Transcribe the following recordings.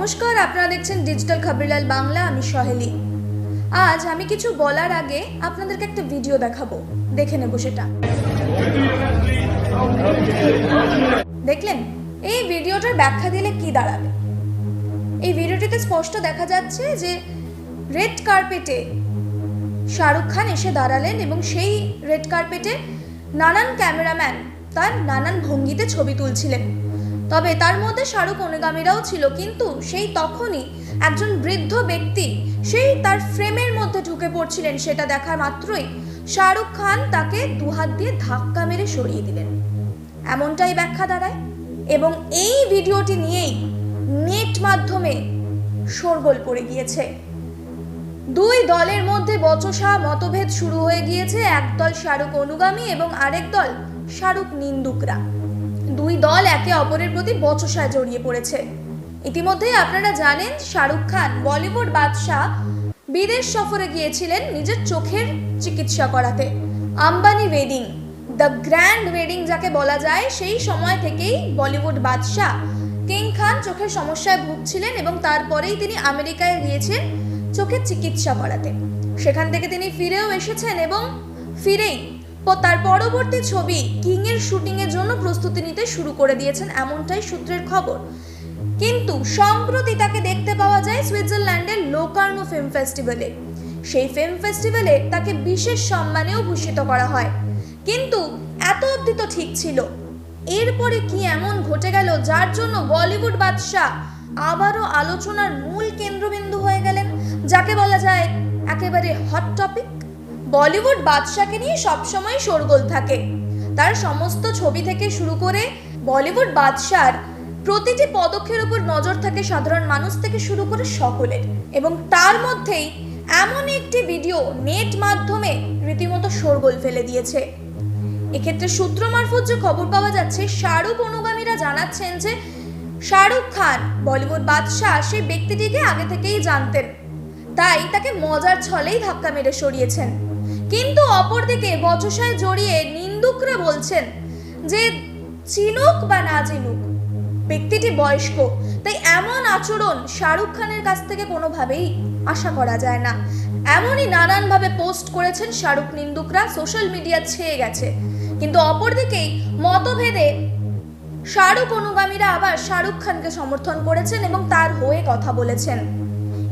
নমস্কার, আপনারা দেখছেন ডিজিটাল খবরলাল বাংলা। আমি সহেলি। আজ আমি কিছু বলার আগে আপনাদেরকে একটা ভিডিও দেখাবো, দেখে নেব সেটা। দেখলেন, এই ভিডিওটার ব্যাখ্যা দিলে কি দাঁড়াবে? এই ভিডিওটিতে স্পষ্ট দেখা যাচ্ছে যে রেড কার্পেটে শাহরুখ খান এসে দাঁড়ালেন এবং সেই রেড কার্পেটে নানান ক্যামেরাম্যান তার নানান ভঙ্গিতে ছবি তুলছিলেন। তবে তার মধ্যে শাহরুখ অনুগামীরাও ছিল, কিন্তু সেই তখনই একজন বৃদ্ধ ব্যক্তি সেই তার ফ্রেমের মধ্যে ঢুকে পড়ছিলেন। সেটা দেখা মাত্রই শাহরুখ খান তাকে দুহাত দিয়ে ধাক্কা মেরে সরিয়ে দিলেন, এমনটাই ব্যাখ্যা দাঁড়ায়। এবং এই ভিডিওটি নিয়েই নেট মাধ্যমে শোরগোল পড়ে গিয়েছে। দুই দলের মধ্যে বচসা মতভেদ শুরু হয়ে গিয়েছে। একদল শাহরুখ অনুগামী এবং আরেক দল শাহরুখ নিন্দুকরা। দুই দল একে অপরের প্রতি বচসায় জড়িয়ে পড়েছে। ইতিমধ্যেই আপনারা জানেন, শাহরুখ খান বলিউড বাদশাহ বিদেশ সফরে গিয়েছিলেন নিজের চোখের চিকিৎসা করাতে। Ambani wedding, the grand wedding যাকে বলা যায়, সেই সময় থেকেই বলিউড বাদশাহ কিং খান চোখের সমস্যায় ভুগছিলেন এবং তারপরেই তিনি আমেরিকায় গিয়েছেন চোখের চিকিৎসা করাতে। সেখান থেকে তিনি ফিরেও এসেছেন এবং ফিরেই তার পরবর্তী ছবি কিং এর শুটিং এর জন্য প্রস্তুতি নিতে শুরু করে দিয়েছেন, এমনটাই সূত্রের খবর। কিন্তু সম্প্রতি তাকে দেখতে পাওয়া যায় সুইজারল্যান্ডের লোকার্নো ফিল্ম ফেস্টিভ্যালে। সেই ফিল্ম ফেস্টিভ্যালে তাকে বিশেষ সম্মানেও ভূষিত করা হয়। কিন্তু এত অবধি তো ঠিক ছিল, এরপরে কি এমন ঘটে গেল যার জন্য বলিউড বাদশাহ আবারও আলোচনার মূল কেন্দ্রবিন্দু হয়ে গেলেন, যাকে বলা যায় একেবারে হট টপিক। বলিউড বাদশাকে নিয়ে সবসময় শোরগোল থাকে। তার সমস্ত ছবি থেকে শুরু করে বলিউড বাদশার প্রতিটি পদক্ষেপের উপর নজর থাকে সাধারণ মানুষ থেকে শুরু করে সকলের। এবং তার মধ্যেই এমন একটি ভিডিও নেট মাধ্যমে রীতিমতো শোরগোল ফেলে দিয়েছে। এক্ষেত্রে সূত্র মারফত যে খবর পাওয়া যাচ্ছে, শাহরুখ অনুগামীরা জানাচ্ছেন যে শাহরুখ খান বলিউড বাদশাহ সেই ব্যক্তিটিকে আগে থেকেই জানতেন, তাই তাকে মজার ছলেই ধাক্কা মেরে সরিয়েছেন। কিন্তু অপরদিকে বচসায় জড়িয়ে নিন্দুকরা বলছেন যে চিনুক বা না চিনুক, ব্যক্তিটি বয়স্ক, তাই এমন আচরণ শাহরুখ খানের কাছ থেকে কোনোভাবেই আশা করা যায় না। এমনই নানানভাবে পোস্ট করেছেন শাহরুখ নিন্দুকরা, সোশ্যাল মিডিয়া ছেয়ে গেছে। কিন্তু অপরদিকেই মতভেদে শাহরুখ অনুগামীরা আবার শাহরুখ খানকে সমর্থন করেছেন এবং তার হয়ে কথা বলেছেন।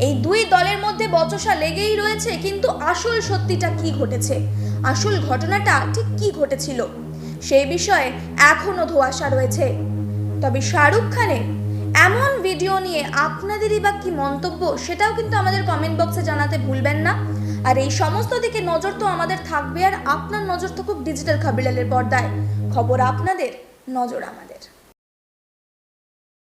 এই দুই দলের মধ্যে বচসা লেগেই রয়েছে, কিন্তু আসল সত্যিটা কি ঘটেছে, আসল ঘটনাটা ঠিক কি ঘটেছিল, সেই বিষয়ে এখনো ধোঁয়াশা রয়েছে। তবে শাহরুখ খানের এমন ভিডিও নিয়ে আপনাদেরই বা কি মন্তব্য, সেটাও কিন্তু আমাদের কমেন্ট বক্সে জানাতে ভুলবেন না। আর এই সমস্ত দিকে নজর তো আমাদের থাকবে, আর আপনার নজর থাকুক ডিজিটাল খবরলালের পর্দায়। খবর আপনাদের, নজর আমাদের।